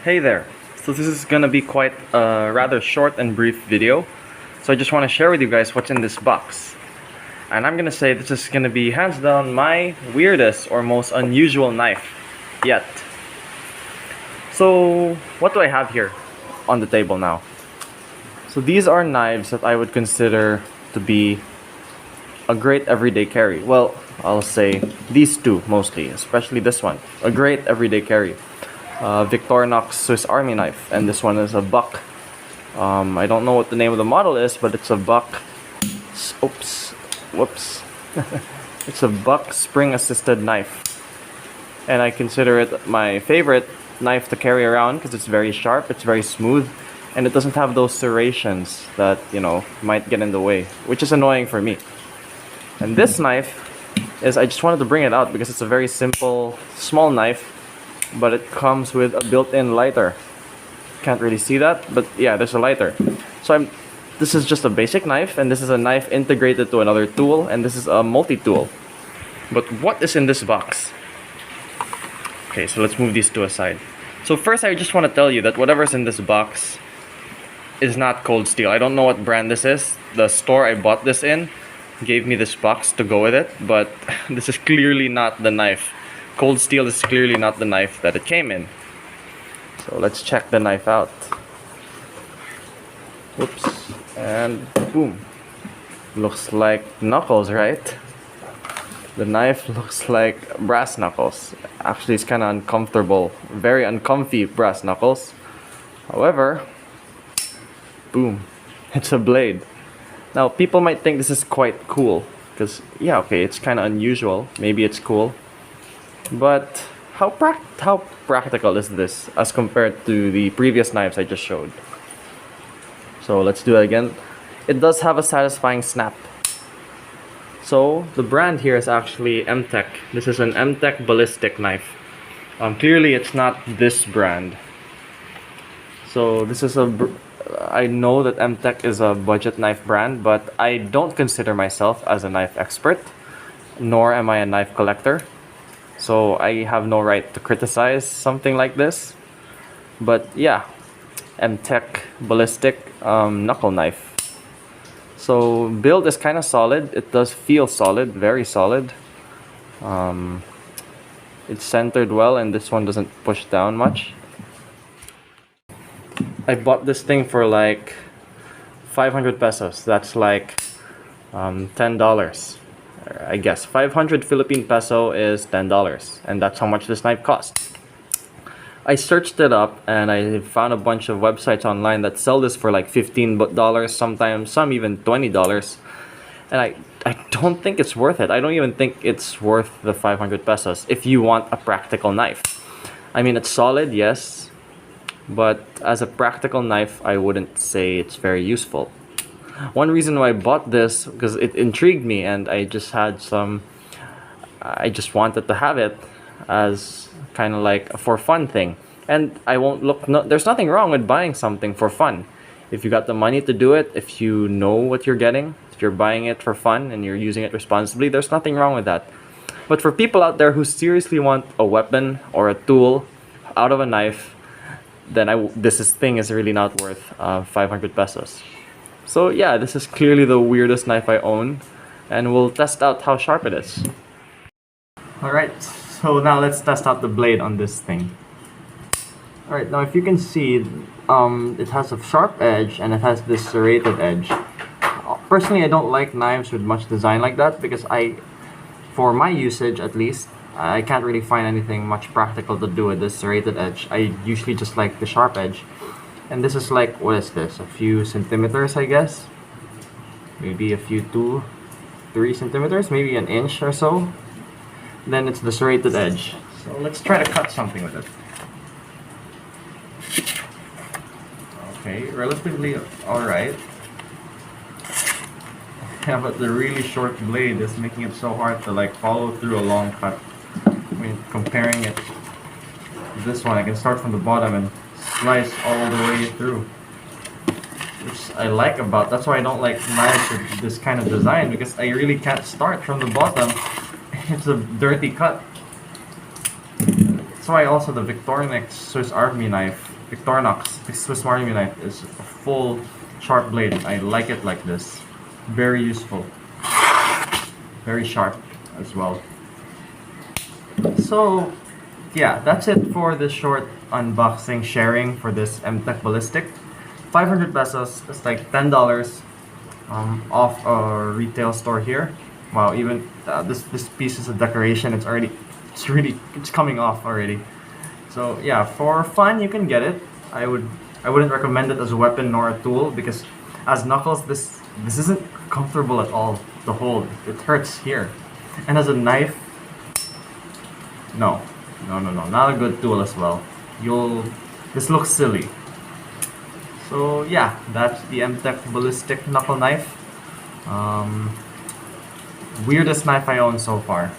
Hey there. So this is gonna be quite a rather short and brief video. So I just want to share with you guys what's in this box. And I'm gonna say this is gonna be hands down my weirdest or most unusual knife yet. So what do I have here on the table now? So these are knives that I would consider to be a great everyday carry. Well, I'll say these two mostly, especially this one. A great everyday carry. Victorinox Swiss Army knife, and this one is a Buck. I don't know what the name of the model is, but it's a Buck. Oops, whoops. It's a Buck spring-assisted knife, and I consider it my favorite knife to carry around because it's very sharp, it's very smooth, and it doesn't have those serrations that might get in the way, which is annoying for me. And this knife is, I just wanted to bring it out because it's a very simple, small knife. But it comes with a built-in lighter. Can't really see that, but yeah, there's a lighter. So this is just a basic knife, and this is a knife integrated to another tool, and this is a multi-tool. But what is in this box? Okay, so let's move these two aside. So first, I just want to tell you that whatever's in this box is not Cold Steel. I don't know what brand this is. The store I bought this in gave me this box to go with it, but this is clearly not the knife. Cold Steel is clearly not the knife that it came in. So let's check the knife out. Whoops. And boom. Looks like knuckles, right? The knife looks like brass knuckles. Actually, it's kind of uncomfortable. Very uncomfy brass knuckles. However, boom. It's a blade. Now, people might think this is quite cool. Because, yeah, okay, it's kind of unusual. Maybe it's cool. But how practical is this as compared to the previous knives I just showed? So let's do it again. It does have a satisfying snap. So the brand here is actually Emtek. This is an Emtek ballistic knife. Clearly it's not this brand. So this is I know that Emtek is a budget knife brand, but I don't consider myself as a knife expert, nor am I a knife collector. So I have no right to criticize something like this. But yeah, Emtek ballistic knuckle knife. So build is kind of solid. It does feel solid, very solid. It's centered well, and this one doesn't push down much. I bought this thing for like 500 pesos. That's like $10. I guess 500 Philippine peso is $10, and that's how much this knife costs. I searched it up, and I found a bunch of websites online that sell this for like $15, sometimes some even $20, and I don't think it's worth it. I don't even think it's worth the 500 pesos if you want a practical knife. I mean, it's solid, yes, but as a practical knife, I wouldn't say it's very useful. One reason why I bought this, because it intrigued me, and I just wanted to have it as kind of like a for fun thing. And I won't look, no, there's nothing wrong with buying something for fun. If you got the money to do it, if you know what you're getting, if you're buying it for fun and you're using it responsibly, there's nothing wrong with that. But for people out there who seriously want a weapon or a tool out of a knife, then this thing is really not worth 500 pesos. So yeah, this is clearly the weirdest knife I own, and we'll test out how sharp it is. Alright, so now let's test out the blade on this thing. Alright, now if you can see, it has a sharp edge and it has this serrated edge. Personally, I don't like knives with much design like that because for my usage at least, I can't really find anything much practical to do with this serrated edge. I usually just like the sharp edge. And this is like, what is this? A few centimeters, I guess? Maybe a few 2-3 centimeters, maybe an inch or so. Then it's the serrated edge. So let's try to cut something with it. Okay, relatively alright. Yeah, but the really short blade is making it so hard to like follow through a long cut. I mean, comparing it to this one, I can start from the bottom and slice all the way through, which I like about. That's why I don't like knives with this kind of design, because I really can't start from the bottom. It's a dirty cut. That's why also the Victorinox Swiss Army knife Victorinox, the Swiss Army knife, is a full sharp blade. I like it like this. Very useful. Very sharp as well. So, yeah, that's it for the short unboxing sharing for this MTech Ballistic. 500 pesos, that's like $10 off a retail store here. Wow, even this piece is a decoration. It's coming off already. So yeah, for fun you can get it. I wouldn't recommend it as a weapon nor a tool because as knuckles this isn't comfortable at all to hold. It hurts here. And as a knife, no, not a good tool as well. This looks silly. So yeah, that's the MTech Ballistic Knuckle Knife. Weirdest knife I own so far.